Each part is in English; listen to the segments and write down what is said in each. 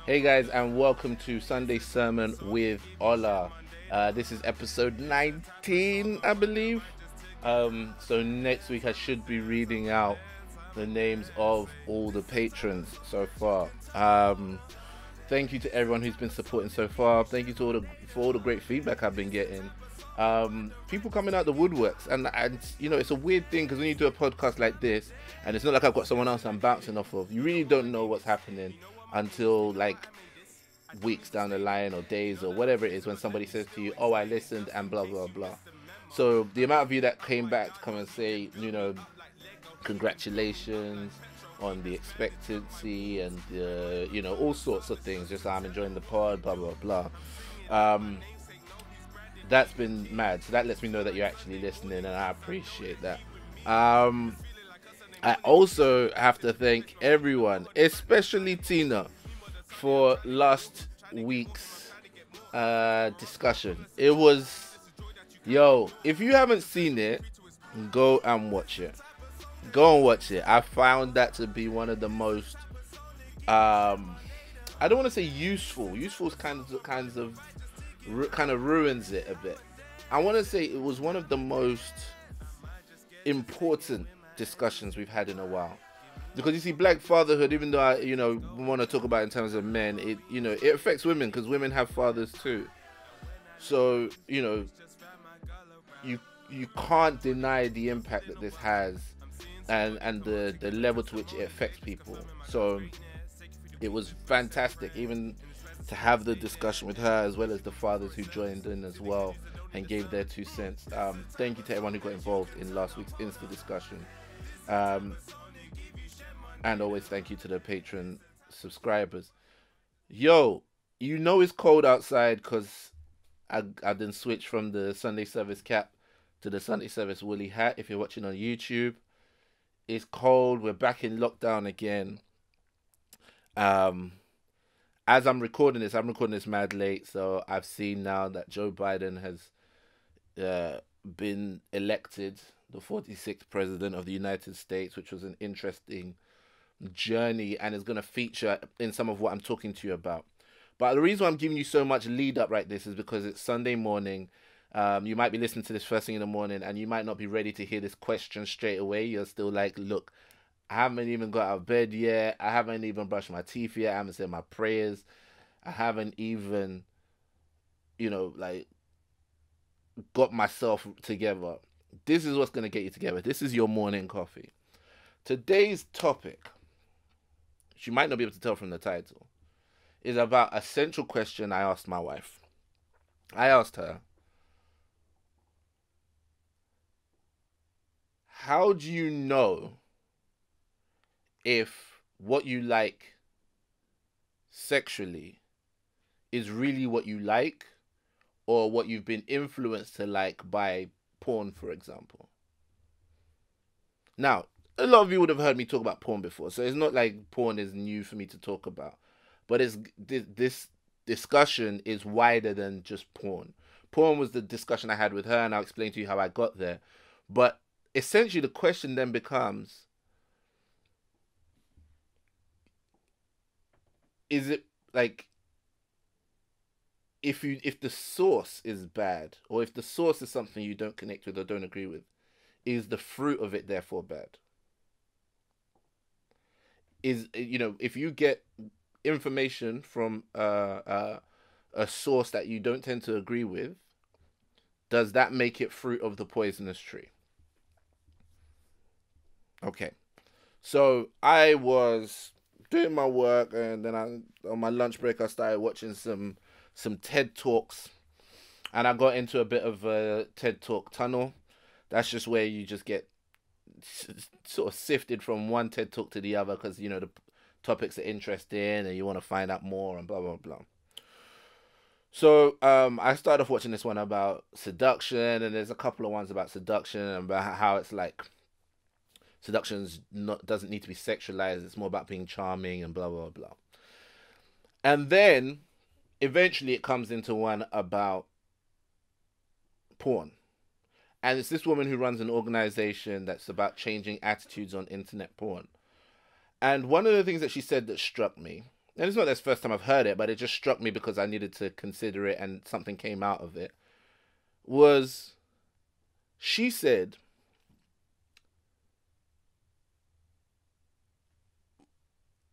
Hey guys, and welcome to Sunday Sermon with Ola. This is episode 19, I believe. So next week I should be reading out the names of all the patrons so far. Thank you to everyone who's been supporting so far. Thank you to for all the great feedback I've been getting. People coming out the woodworks, and you know, it's a weird thing because when you do a podcast like this, and it's not like I've got someone else I'm bouncing off of, you really don't know what's happening until like weeks down the line or days or whatever it is when somebody says to you, oh, I listened and blah blah blah. So the amount of you that came back to come and say, you know, congratulations on the expectancy and you know, all sorts of things, just I'm enjoying the pod, blah blah blah. That's been mad, so that lets me know that you're actually listening, and I appreciate that. I also have to thank everyone, especially Tina, for last week's discussion. It was, yo, if you haven't seen it, go and watch it. Go and watch it. I found that to be one of the most I don't want to say useful. Useful is kind of ruins it a bit. I want to say it was one of the most important discussions we've had in a while, because you see, black fatherhood, even though I, you know, want to talk about it in terms of men, it, you know, it affects women because women have fathers too. So, you know, you can't deny the impact that this has, and the level to which it affects people. So it was fantastic, even to have the discussion with her, as well as the fathers who joined in as well and gave their 2 cents. Thank you to everyone who got involved in last week's Insta discussion. And always thank you to the Patreon subscribers. Yo, you know it's cold outside because I didn't switch from the Sunday service cap to the Sunday service woolly hat. If you're watching on YouTube, it's cold. We're back in lockdown again. As I'm recording this mad late, so I've seen now that Joe Biden has been elected the 46th president of the United States, which was an interesting journey and is going to feature in some of what I'm talking to you about. But the reason why I'm giving you so much lead up like this is because it's Sunday morning. You might be listening to this first thing in the morning and you might not be ready to hear this question straight away. You're still like, look, I haven't even got out of bed yet. I haven't even brushed my teeth yet. I haven't said my prayers. I haven't even, you know, like, got myself together. This is what's going to get you together. This is your morning coffee. Today's topic, which you might not be able to tell from the title, is about a central question I asked my wife. I asked her, how do you know if what you like sexually is really what you like, or what you've been influenced to like by porn, for example? Now, a lot of you would have heard me talk about porn before, so it's not like porn is new for me to talk about. But this discussion is wider than just porn. Porn was the discussion I had with her, and I'll explain to you how I got there. But essentially, the question then becomes, is it like, if the source is bad, or if the source is something you don't connect with or don't agree with, is the fruit of it therefore bad? Is, you know, if you get information from a source that you don't tend to agree with, does that make it fruit of the poisonous tree? Okay, so I was doing my work, and then on my lunch break I started watching some TED Talks, and I got into a bit of a TED Talk tunnel. That's just where you just get sort of sifted from one TED Talk to the other, because, you know, the topics are interesting and you want to find out more and blah blah blah. So I started off watching this one about seduction, and there's a couple of ones about seduction and about how it's like seduction's doesn't need to be sexualized, it's more about being charming and blah blah blah. And then eventually it comes into one about porn. And it's this woman who runs an organization that's about changing attitudes on internet porn. And one of the things that she said that struck me, and it's not the first time I've heard it, but it just struck me because I needed to consider it and something came out of it, was she said,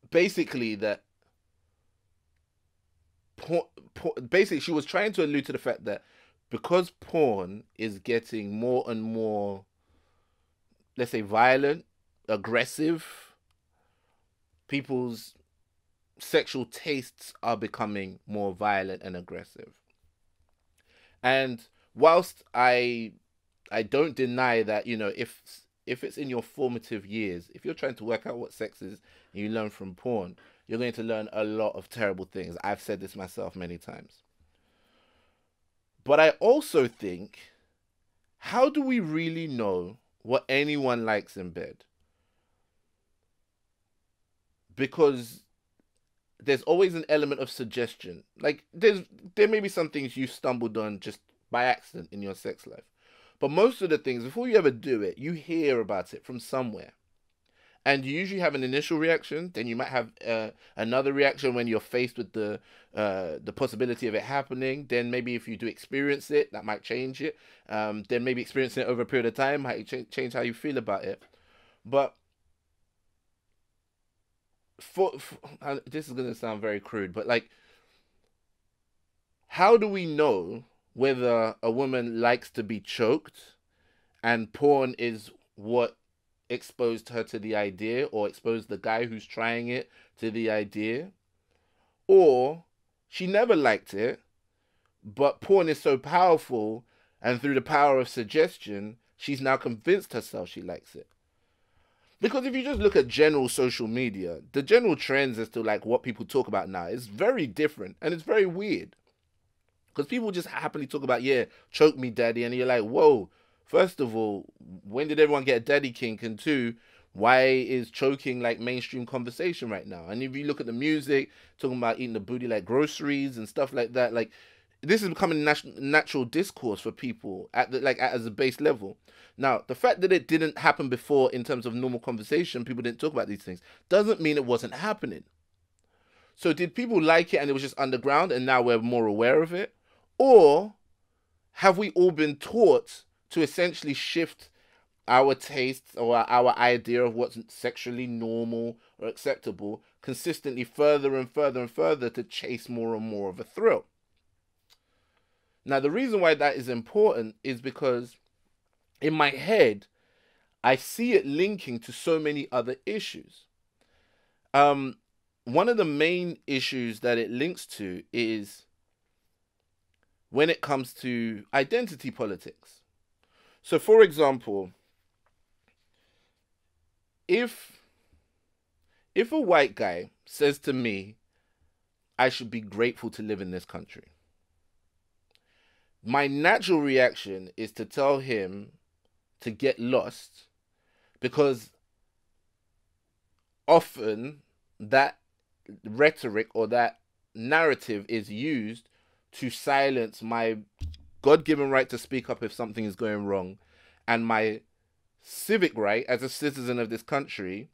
basically that basically she was trying to allude to the fact that because porn is getting more and more, let's say, violent, aggressive, people's sexual tastes are becoming more violent and aggressive. And whilst I don't deny that, you know, if it's in your formative years, if you're trying to work out what sex is and you learn from porn, you're going to learn a lot of terrible things. I've said this myself many times. But I also think, how do we really know what anyone likes in bed? Because there's always an element of suggestion. Like there may be some things you stumbled on just by accident in your sex life. But most of the things, before you ever do it, you hear about it from somewhere. And you usually have an initial reaction, then you might have another reaction when you're faced with the possibility of it happening. Then maybe if you do experience it, that might change it. Then maybe experiencing it over a period of time might change how you feel about it. But for this is going to sound very crude, but like, how do we know whether a woman likes to be choked and porn is what exposed her to the idea, or exposed the guy who's trying it to the idea, or she never liked it, but porn is so powerful and through the power of suggestion she's now convinced herself she likes it? Because if you just look at general social media, the general trends as to like what people talk about now is very different, and it's very weird. Because people just happily talk about, yeah, choke me daddy, and you're like, whoa, first of all, when did everyone get a daddy kink? And two, why is choking like mainstream conversation right now? And if you look at the music, talking about eating the booty like groceries and stuff like that, like this is becoming natural discourse for people at the as a base level. Now, the fact that it didn't happen before in terms of normal conversation, people didn't talk about these things, doesn't mean it wasn't happening. So did people like it and it was just underground and now we're more aware of it? Or have we all been taught to essentially shift our tastes or our idea of what's sexually normal or acceptable consistently further and further and further to chase more and more of a thrill? Now, the reason why that is important is because in my head, I see it linking to so many other issues. One of the main issues that it links to is when it comes to identity politics. So, for example, if a white guy says to me, I should be grateful to live in this country, my natural reaction is to tell him to get lost, because often that rhetoric or that narrative is used to silence my God-given right to speak up if something is going wrong, and my civic right as a citizen of this country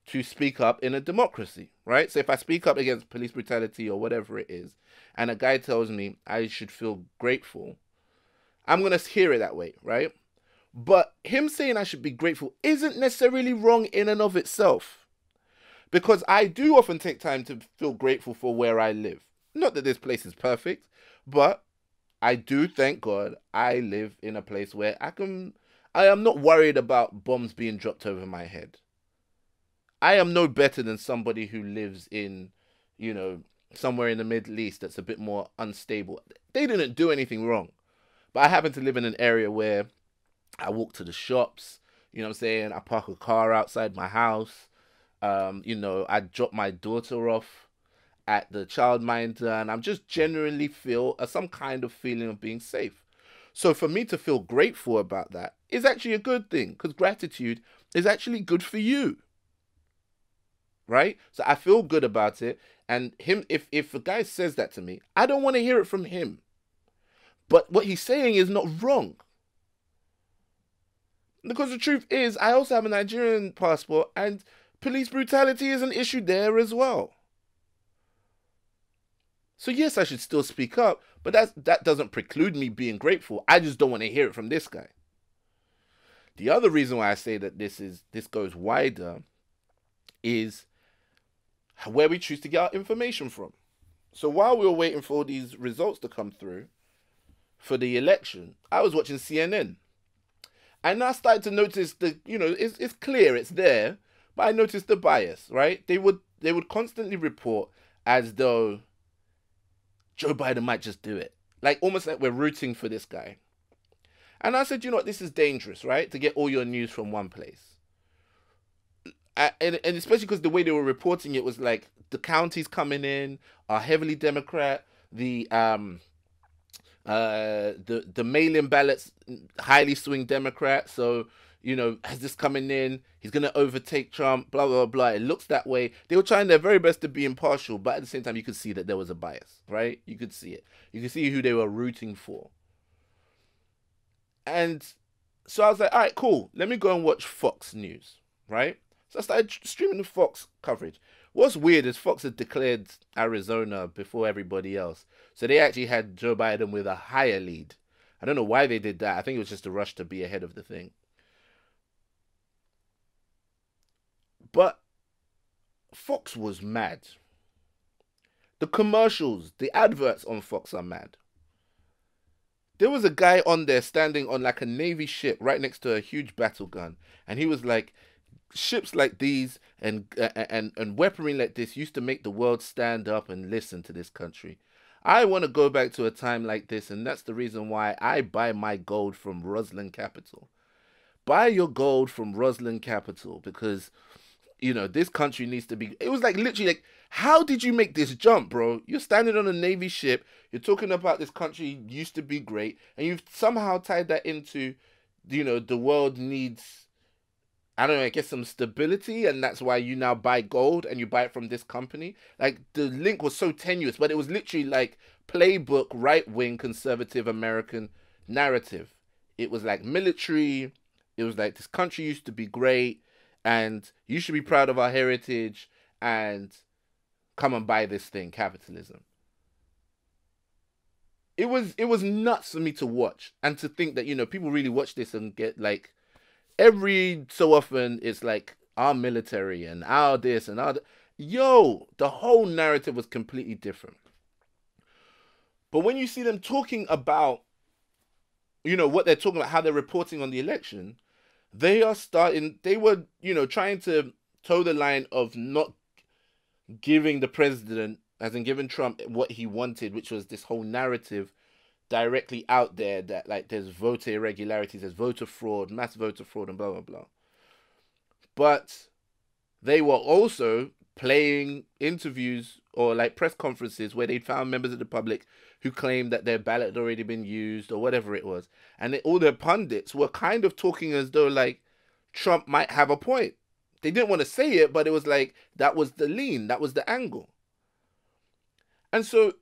to speak up in a democracy, right? So if I speak up against police brutality or whatever it is, and a guy tells me I should feel grateful, I'm going to hear it that way, right? But him saying I should be grateful isn't necessarily wrong in and of itself, because I do often take time to feel grateful for where I live. Not that this place is perfect, but I do thank God I live in a place where I am not worried about bombs being dropped over my head. I am no better than somebody who lives in, you know, somewhere in the Middle East that's a bit more unstable. They didn't do anything wrong. But I happen to live in an area where I walk to the shops, you know what I'm saying? I park a car outside my house. I drop my daughter off at the childminder, and I'm just generally feel some kind of feeling of being safe. So for me to feel grateful about that is actually a good thing, because gratitude is actually good for you. Right? So I feel good about it. And if a guy says that to me, I don't want to hear it from him. But what he's saying is not wrong. Because the truth is, I also have a Nigerian passport, and police brutality is an issue there as well. So yes, I should still speak up, but that doesn't preclude me being grateful. I just don't want to hear it from this guy. The other reason why I say that this goes wider is where we choose to get our information from. So while we were waiting for these results to come through for the election, I was watching CNN. And I started to notice it's clear, it's there, but I noticed the bias, right? They would constantly report as though Joe Biden might just do it. Like, almost like we're rooting for this guy. And I said, you know what, this is dangerous, right? To get all your news from one place. And especially because the way they were reporting it was like the counties coming in are heavily Democrat. The mail-in ballots highly swing Democrat. So, has this coming in? He's going to overtake Trump, blah, blah, blah. It looks that way. They were trying their very best to be impartial, but at the same time, you could see that there was a bias, right? You could see it. You could see who they were rooting for. And so I was like, all right, cool. Let me go and watch Fox News, right? So I started streaming the Fox coverage. What's weird is Fox had declared Arizona before everybody else. So they actually had Joe Biden with a higher lead. I don't know why they did that. I think it was just a rush to be ahead of the thing. But Fox was mad. The commercials, the adverts on Fox are mad. There was a guy on there standing on like a Navy ship right next to a huge battle gun. And he was like, ships like these and weaponry like this used to make the world stand up and listen to this country. I want to go back to a time like this, and that's the reason why I buy my gold from Roslyn Capital. Buy your gold from Roslyn Capital, because this country needs to be. It was like literally like, how did you make this jump, bro? You're standing on a Navy ship, you're talking about this country used to be great, and you've somehow tied that into, the world needs, I don't know, I guess some stability, and that's why you now buy gold and you buy it from this company. Like, the link was so tenuous, but it was literally like playbook right-wing conservative American narrative. It was like military. It was like, this country used to be great and you should be proud of our heritage and come and buy this thing, capitalism. It was nuts for me to watch and to think that, people really watch this and get like, every so often it's like our military and our this and our the whole narrative was completely different. But when you see them talking about what they're talking about, how they're reporting on the election, they were trying to toe the line of not giving the president, as in giving Trump, what he wanted, which was this whole narrative directly out there that like there's voter irregularities, there's voter fraud, mass voter fraud, and blah blah blah. But they were also playing interviews or like press conferences where they'd found members of the public who claimed that their ballot had already been used or whatever it was, and all their pundits were kind of talking as though like Trump might have a point. They didn't want to say it, but it was like that was the lean, that was the angle. And so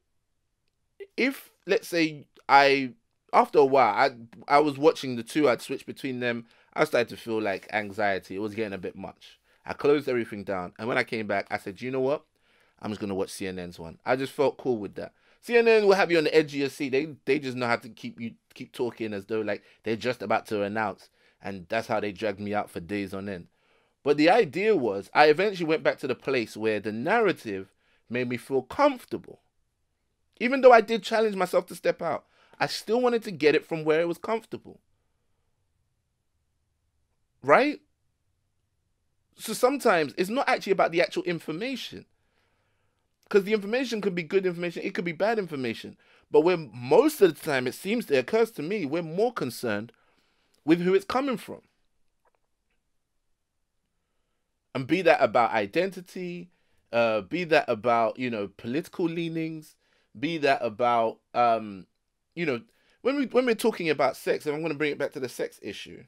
if, let's say, after a while, I was watching the two, I'd switch between them, I started to feel like anxiety. It was getting a bit much. I closed everything down, and when I came back, I said, you know what? I'm just going to watch CNN's one. I just felt cool with that. CNN will have you on the edge of your seat. They just know how to keep talking as though like they're just about to announce, and that's how they dragged me out for days on end. But the idea was, I eventually went back to the place where the narrative made me feel comfortable. Even though I did challenge myself to step out, I still wanted to get it from where it was comfortable. Right? So sometimes it's not actually about the actual information. Because the information could be good information, it could be bad information. But most of the time, it occurs to me, we're more concerned with who it's coming from. And be that about identity, be that about, political leanings, be that about, when we're talking about sex, and I'm going to bring it back to the sex issue,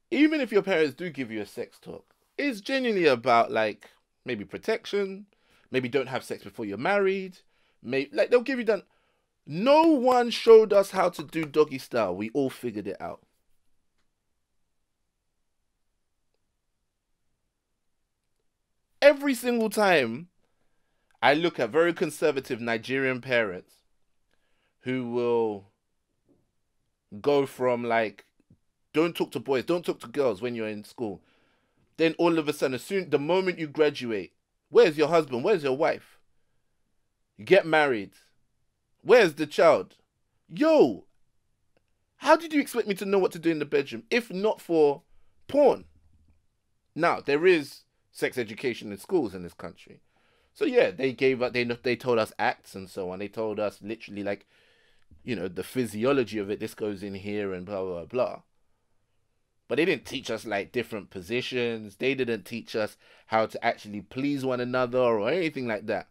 even if your parents do give you a sex talk, it's genuinely about like maybe protection, maybe don't have sex before you're married, maybe like they'll give you that. No one showed us how to do doggy style. We all figured it out. Every single time I look at very conservative Nigerian parents who will go from like, don't talk to boys, don't talk to girls when you're in school. Then all of a sudden, the moment you graduate, where's your husband? Where's your wife? You get married. Where's the child? Yo, how did you expect me to know what to do in the bedroom if not for porn? Now, there is sex education in schools in this country. So yeah, they gave up, they told us acts and so on. They told us literally like, the physiology of it. This goes in here and blah, blah, blah. But they didn't teach us like different positions. They didn't teach us how to actually please one another or anything like that.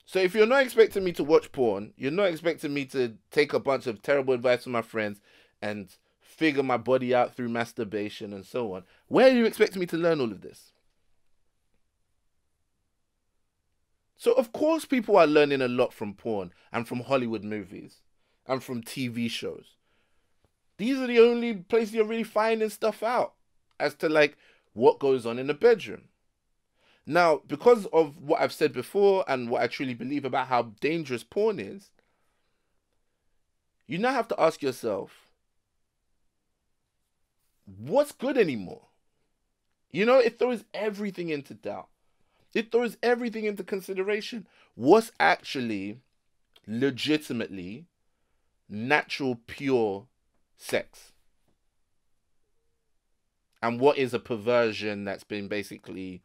So if you're not expecting me to watch porn, you're not expecting me to take a bunch of terrible advice from my friends and figure my body out through masturbation and so on, where are you expecting me to learn all of this? So of course people are learning a lot from porn and from Hollywood movies and from TV shows. These are the only places you're really finding stuff out as to like what goes on in the bedroom. Now, because of what I've said before and what I truly believe about how dangerous porn is, you now have to ask yourself, what's good anymore? It throws everything into doubt. It throws everything into consideration. What's actually legitimately natural, pure sex? And what is a perversion that's been basically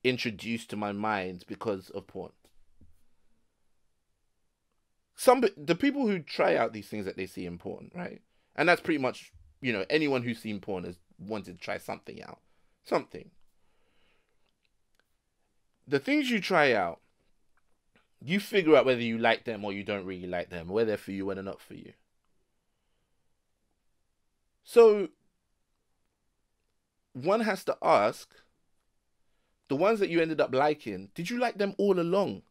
introduced to my mind because of porn? The people who try out these things that they see in porn, right? And that's pretty much, anyone who's seen porn has wanted to try something out. Something. The things you try out, you figure out whether you like them or you don't really like them, whether they're for you or they're not for you. So one has to ask, the ones that you ended up liking, did you like them all along?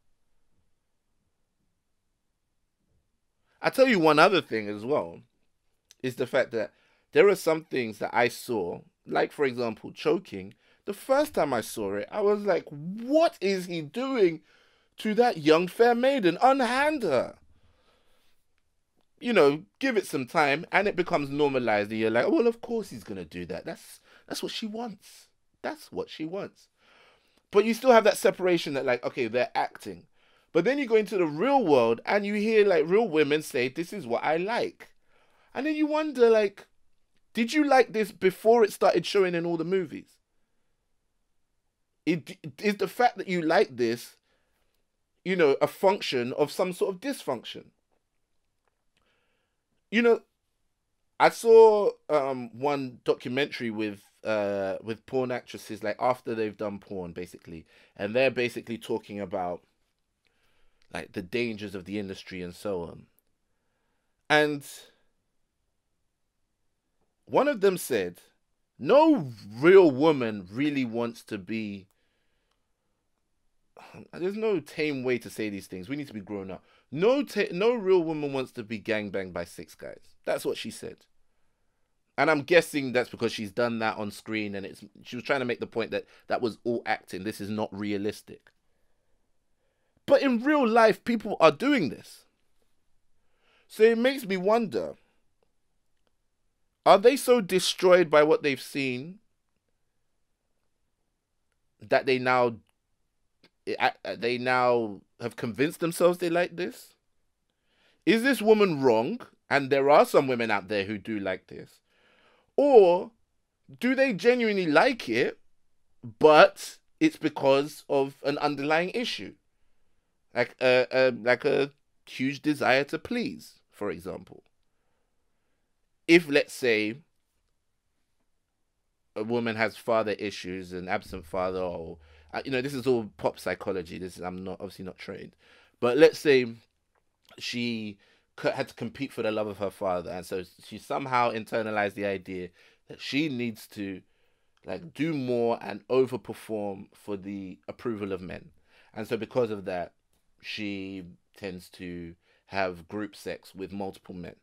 I tell you one other thing as well, is the fact that there are some things that I saw, like for example, choking. The first time I saw it, I was like, what is he doing to that young fair maiden? Unhand her. Give it some time and it becomes normalized. And you're like, well, of course he's going to do that. That's what she wants. That's what she wants. But you still have that separation that like, okay, they're acting. But then you go into the real world and you hear like real women say, this is what I like. And then you wonder like, did you like this before it started showing in all the movies? Is the fact that you like this, a function of some sort of dysfunction? I saw one documentary with porn actresses, like after they've done porn, basically, and they're basically talking about like the dangers of the industry and so on. And one of them said, no real woman really wants to be, there's no tame way to say these things. We need to be grown up. No real woman wants to be gangbanged by 6 guys. That's what she said. And I'm guessing that's because she's done that on screen and she was trying to make the point that that was all acting. This is not realistic. But in real life, people are doing this. So it makes me wonder, are they so destroyed by what they've seen that they now have convinced themselves they like this? Is this woman wrong? And there are some women out there who do like this. Or do they genuinely like it, but it's because of an underlying issue? Like a huge desire to please, for example. If, let's say, a woman has father issues, an absent father, or this is all pop psychology. I'm obviously not trained, but let's say she had to compete for the love of her father, and so she somehow internalized the idea that she needs to like do more and overperform for the approval of men, and so because of that, she tends to have group sex with multiple men.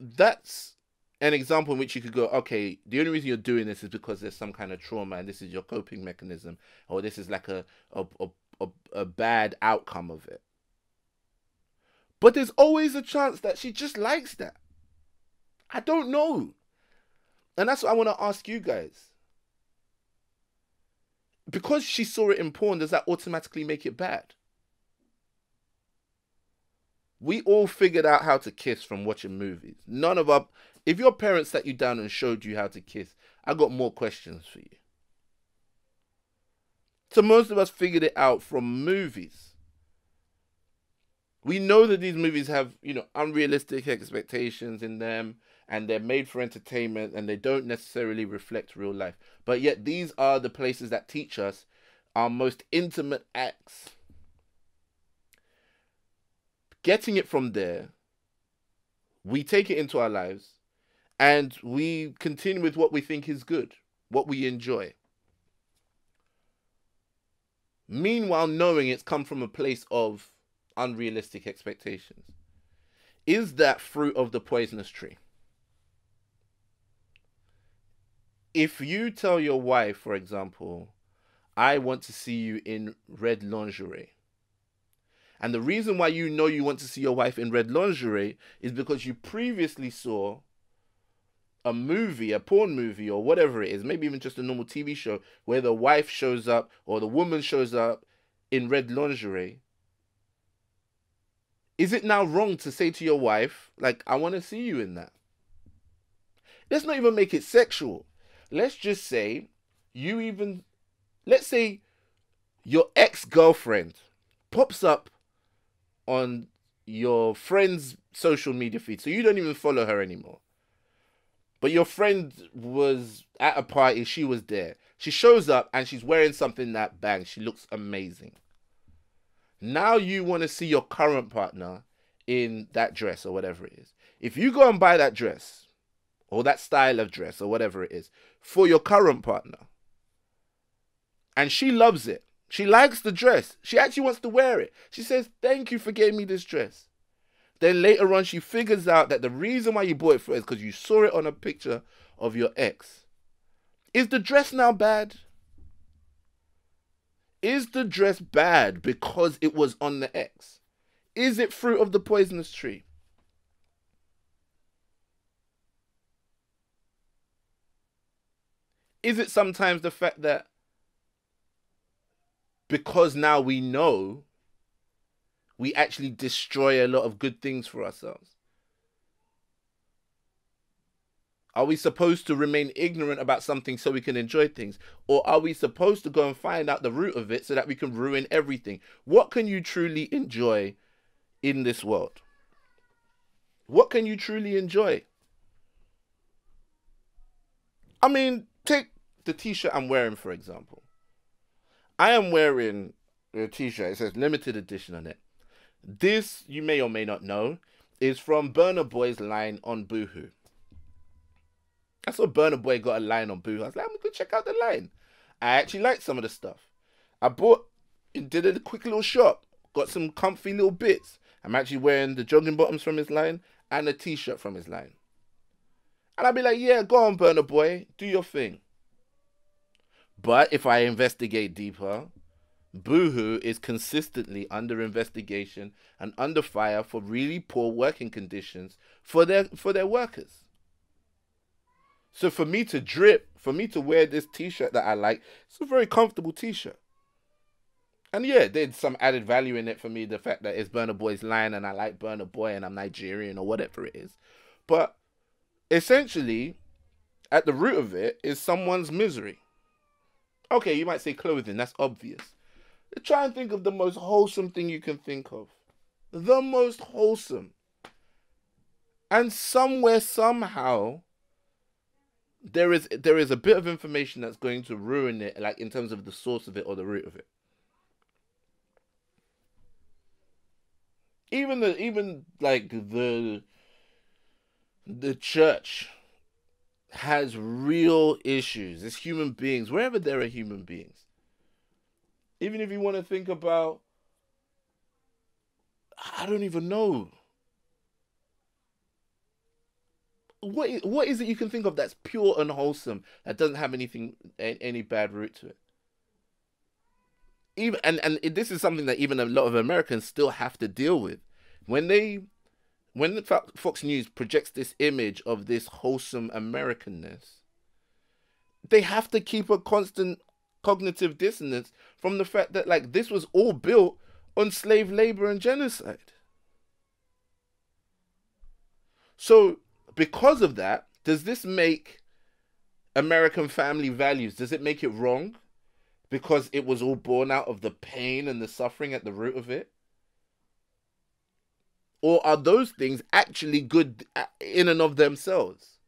That's an example in which you could go, okay, the only reason you're doing this is because there's some kind of trauma and this is your coping mechanism, or this is like a, a, a bad outcome of it. But there's always a chance that she just likes that. I don't know. And that's what I want to ask you guys. Because she saw it in porn, does that automatically make it bad? We all figured out how to kiss from watching movies. None of our... If your parents sat you down and showed you how to kiss, I got more questions for you. So most of us figured it out from movies. We know that these movies have, unrealistic expectations in them, and they're made for entertainment, and they don't necessarily reflect real life. But yet these are the places that teach us our most intimate acts. Getting it from there, we take it into our lives, and we continue with what we think is good, what we enjoy. Meanwhile, knowing it's come from a place of unrealistic expectations. Is that fruit of the poisonous tree? If you tell your wife, for example, I want to see you in red lingerie, and the reason why you know you want to see your wife in red lingerie is because you previously saw a movie, a porn movie, or whatever it is, maybe even just a normal TV show, where the wife shows up or the woman shows up in red lingerie. Is it now wrong to say to your wife, like, I want to see you in that? Let's not even make it sexual. Let's just say let's say your ex-girlfriend pops up on your friend's social media feed, so you don't even follow her anymore. But your friend was at a party, she was there. She shows up and she's wearing something that bangs. She looks amazing. Now you want to see your current partner in that dress or whatever it is. If you go and buy that dress or that style of dress or whatever it is for your current partner, and she loves it, she likes the dress, she actually wants to wear it, she says, thank you for getting me this dress. Then later on, she figures out that the reason why you bought it for her is because you saw it on a picture of your ex. Is the dress now bad? Is the dress bad because it was on the ex? Is it fruit of the poisonous tree? Is it sometimes the fact that because now we know, we actually destroy a lot of good things for ourselves? Are we supposed to remain ignorant about something so we can enjoy things? Or are we supposed to go and find out the root of it so that we can ruin everything? What can you truly enjoy in this world? What can you truly enjoy? I mean, take the t-shirt I'm wearing, for example. I am wearing a t-shirt. It says limited edition on it. This, you may or may not know, is from Burna Boy's line on Boohoo. I saw Burna Boy got a line on Boohoo. I was like, I'm going to check out the line. I actually liked some of the stuff. I did a quick little shop. Got some comfy little bits. I'm actually wearing the jogging bottoms from his line and a t-shirt from his line. And I'd be like, yeah, go on, Burna Boy. Do your thing. But if I investigate deeper, Boohoo is consistently under investigation and under fire for really poor working conditions for their workers. So for me to wear this t-shirt that I like, it's a very comfortable t-shirt. And yeah, there's some added value in it for me, the fact that it's Burna Boy's line and I like Burna Boy and I'm Nigerian or whatever it is. But essentially, at the root of it is someone's misery. Okay, you might say clothing, that's obvious. Try and think of the most wholesome thing you can think of. The most wholesome. And somewhere, somehow, there is a bit of information that's going to ruin it, like in terms of the source of it or the root of it. Even like the church has real issues. It's human beings, wherever there are human beings. Even if you want to think about, I don't even know. what is it you can think of that's pure and wholesome, that doesn't have any bad root to it? Even this is something that even a lot of Americans still have to deal with when the Fox News projects this image of this wholesome Americanness. They have to keep a constant cognitive dissonance from the fact that, like, this was all built on slave labor and genocide. So because of that, does this make American family values, does it make it wrong because it was all born out of the pain and the suffering at the root of it? Or are those things actually good in and of themselves?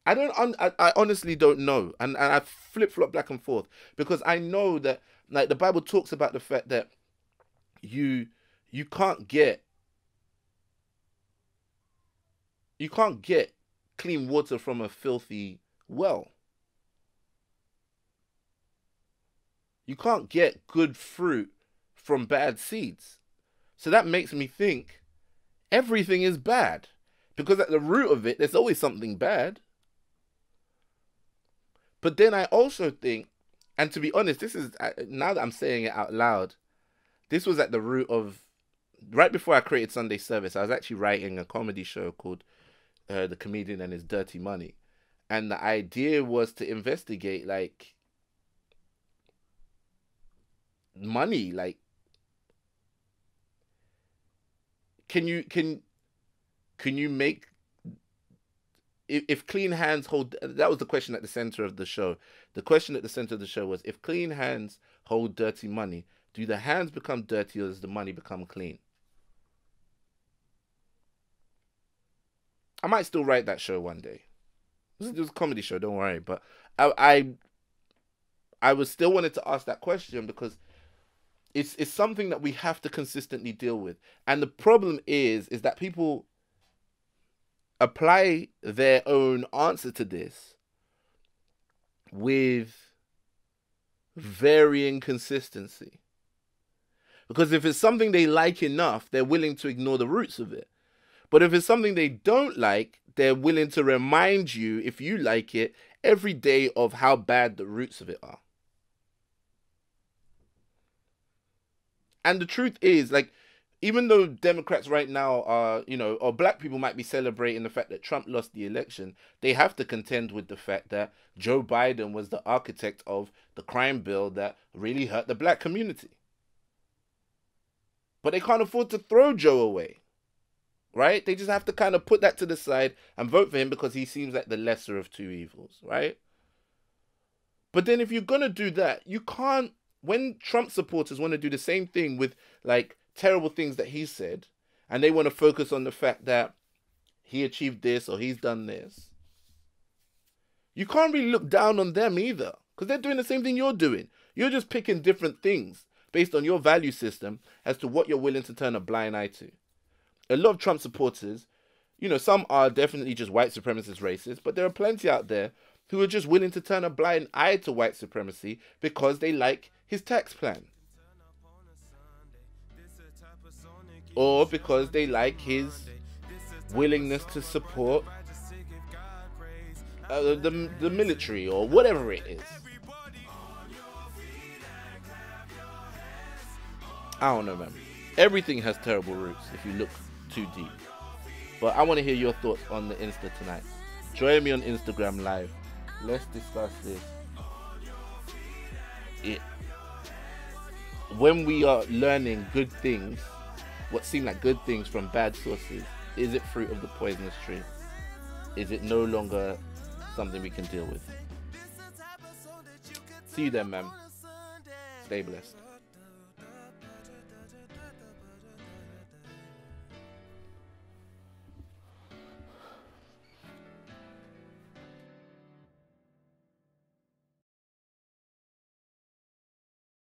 I honestly don't know, and I flip flop back and forth, because I know that, like, the Bible talks about the fact that you you can't get you can't get clean water from a filthy well. You can't get good fruit from bad seeds. So that makes me think everything is bad, because at the root of it, there's always something bad. But then I also think, and to be honest, this is, now that I'm saying it out loud, this was at the root of, right before I created Sunday Service, I was actually writing a comedy show called The Comedian and His Dirty Money. And the idea was to investigate, like, money. Like, can you make, if clean hands hold, that was the question at the center of the show. The question at the center of the show was, if clean hands hold dirty money, do the hands become dirty or does the money become clean? I might still write that show one day. This is a comedy show, don't worry. But I was still wanted to ask that question, because it's something that we have to consistently deal with. And the problem is that people apply their own answer to this with varying consistency. Because if it's something they like enough, they're willing to ignore the roots of it. But if it's something they don't like, they're willing to remind you, if you like it, every day of how bad the roots of it are. And the truth is, like, even though Democrats right now are, or black people might be celebrating the fact that Trump lost the election, they have to contend with the fact that Joe Biden was the architect of the crime bill that really hurt the black community. But they can't afford to throw Joe away, right? They just have to kind of put that to the side and vote for him because he seems like the lesser of two evils, right? But then if you're going to do that, you can't, when Trump supporters want to do the same thing with, like, terrible things that he said, and they want to focus on the fact that he achieved this or he's done this, you can't really look down on them either, because they're doing the same thing you're doing. You're just picking different things based on your value system as to what you're willing to turn a blind eye to. A lot of Trump supporters, some are definitely just white supremacist racists, but there are plenty out there who are just willing to turn a blind eye to white supremacy because they like his tax plan, or because they like his willingness to support the military, or whatever it is. I don't know, man. Everything has terrible roots if you look too deep. But I want to hear your thoughts on the Insta tonight. Join me on Instagram Live. Let's discuss this. When we are learning good things, what seem like good things from bad sources, is it fruit of the poisonous tree? Is it no longer something we can deal with? See you then, man. Stay blessed.